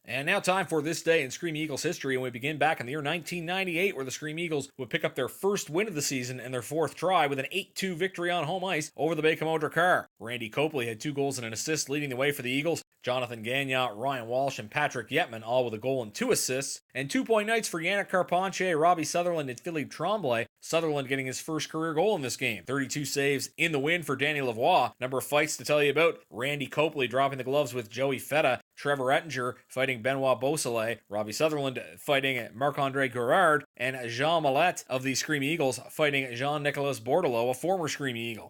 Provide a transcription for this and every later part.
And now time for this day in Scream Eagles history, and we begin back in the year 1998, where the Scream Eagles would pick up their first win of the season and their fourth try with an 8-2 victory on home ice over the Baie-Comeau Drakkar. Randy Copley had 2 goals and an assist leading the way for the Eagles. Jonathan Gagnon, Ryan Walsh, and Patrick Yetman all with a goal and 2 assists. And 2-point nights for Yannick Carpentier, Robbie Sutherland, and Philippe Tremblay. Sutherland getting his first career goal in this game. 32 saves in the win for Daniel Lavoie. Number of fights to tell you about. Randy Copley dropping the gloves with Joey Feta. Trevor Ettinger fighting Benoit Beausoleil, Robbie Sutherland fighting Marc-Andre Guerrard, and Jean Mallette of the Scream Eagles fighting Jean-Nicolas Bordelot, a former Scream Eagle.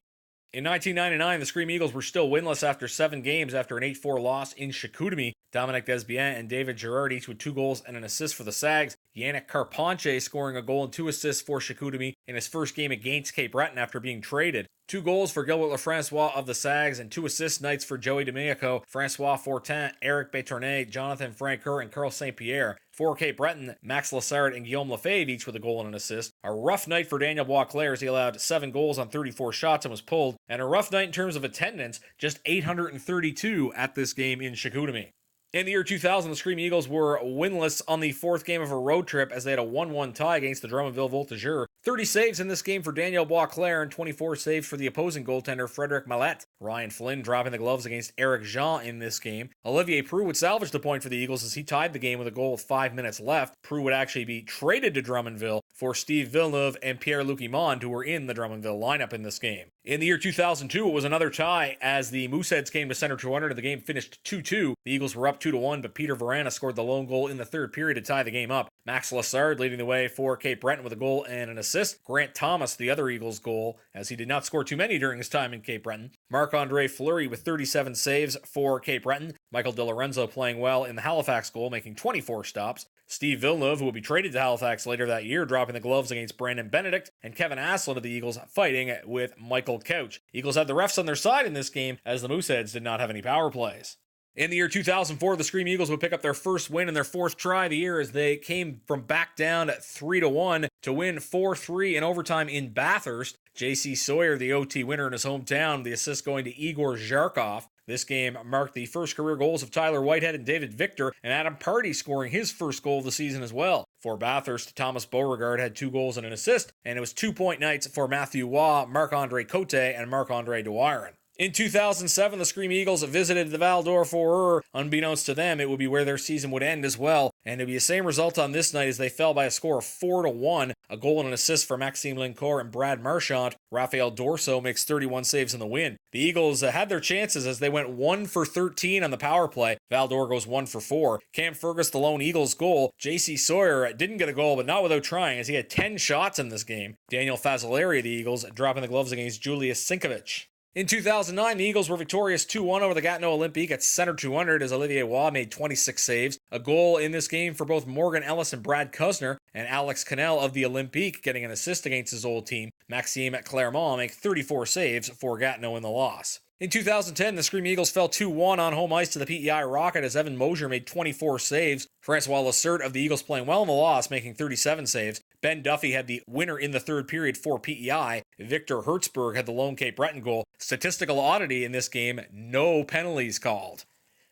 In 1999, the Scream Eagles were still winless after 7 games after an 8-4 loss in Chicoutimi. Dominic Desbiens and David Girard each with 2 goals and an assist for the Sags. Yannick Carpentier scoring a goal and 2 assists for Chicoutimi in his first game against Cape Breton after being traded. 2 goals for Gilbert Lafrancois of the Sags and 2 assist nights for Joey D'Amico, Francois Fortin, Eric Bétourné, Jonathan Francoeur, and Carl St. Pierre. For Cape Breton, Max Lessard and Guillaume Lefebvre each with a goal and an assist. A rough night for Daniel Boisclair as he allowed 7 goals on 34 shots and was pulled. And a rough night in terms of attendance, just 832 at this game in Chicoutimi. In the year 2000, the Scream Eagles were winless on the 4th game of a road trip as they had a 1-1 tie against the Drummondville Voltigeurs. 30 saves in this game for Daniel Boisclair and 24 saves for the opposing goaltender Frederic Mallette. Ryan Flynn dropping the gloves against Eric Jean in this game. Olivier Prou would salvage the point for the Eagles as he tied the game with a goal with 5 minutes left. Prou would actually be traded to Drummondville for Steve Villeneuve and Pierre-Luc Imond, who were in the Drummondville lineup in this game. In the year 2002, it was another tie as the Mooseheads came to center 200 and the game finished 2-2. The Eagles were up 2-1, but Peter Verana scored the lone goal in the 3rd period to tie the game up. Max Lessard leading the way for Cape Breton with a goal and an assist. Grant Thomas, the other Eagles goal, as he did not score too many during his time in Cape Breton. Marc-Andre Fleury with 37 saves for Cape Breton. Michael DiLorenzo playing well in the Halifax goal, making 24 stops. Steve Villeneuve, who will be traded to Halifax later that year, dropping the gloves against Brandon Benedict, and Kevin Aslin of the Eagles fighting with Michael Couch. Eagles had the refs on their side in this game, as the Mooseheads did not have any power plays. In the year 2004, the Scream Eagles would pick up their first win in their 4th try of the year as they came from back down 3-1 to win 4-3 in overtime in Bathurst. J.C. Sawyer, the OT winner in his hometown, the assist going to Igor Zharkov. This game marked the first career goals of Tyler Whitehead and David Victor, and Adam Party scoring his first goal of the season as well. For Bathurst, Thomas Beauregard had 2 goals and an assist, and it was 2-point nights for Matthew Waugh, Marc-Andre Cote, and Marc-Andre Deweiren. In 2007, the Scream Eagles visited the Val-d'Or for unbeknownst to them, it would be where their season would end as well, and it would be the same result on this night as they fell by a score of 4-1, a goal and an assist for Maxime Lincourt and Brad Marchand. Raphael Dorso makes 31 saves in the win. The Eagles had their chances as they went 1 for 13 on the power play. Val-d'Or goes 1 for 4. Cam Fergus, the lone Eagles goal. J.C. Sawyer didn't get a goal, but not without trying, as he had 10 shots in this game. Daniel Fazzolari of the Eagles dropping the gloves against Julius Sinkovich. In 2009, the Eagles were victorious 2-1 over the Gatineau Olympique at center 200 as Olivier Waugh made 26 saves. A goal in this game for both Morgan Ellis and Brad Kusner, and Alex Cannell of the Olympique getting an assist against his old team. Maxime Clermont make 34 saves for Gatineau in the loss. In 2010, the Scream Eagles fell 2-1 on home ice to the PEI Rocket as Evan Mosier made 24 saves. Francois Lessert of the Eagles playing well in the loss, making 37 saves. Ben Duffy had the winner in the 3rd period for PEI. Victor Hertzberg had the lone Cape Breton goal. Statistical oddity in this game, no penalties called.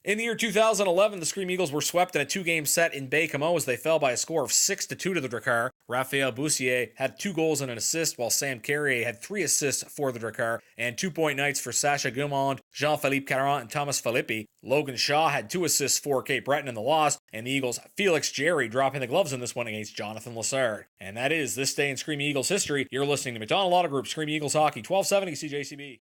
In the year 2011, the Scream Eagles were swept in a 2-game set in Baie-Comeau as they fell by a score of 6-2 to the Drakkar. Raphael Boussier had 2 goals and an assist, while Sam Carrier had 3 assists for the Drakkar, and 2-point nights for Sacha Guimond, Jean-Philippe Caron, and Thomas Filippi. Logan Shaw had 2 assists for Cape Breton in the loss, and the Eagles' Felix Jerry dropping the gloves in this one against Jonathan Lessard. And that is this day in Scream Eagles history. You're listening to McDonald Auto Group, Scream Eagles Hockey, 1270 CJCB.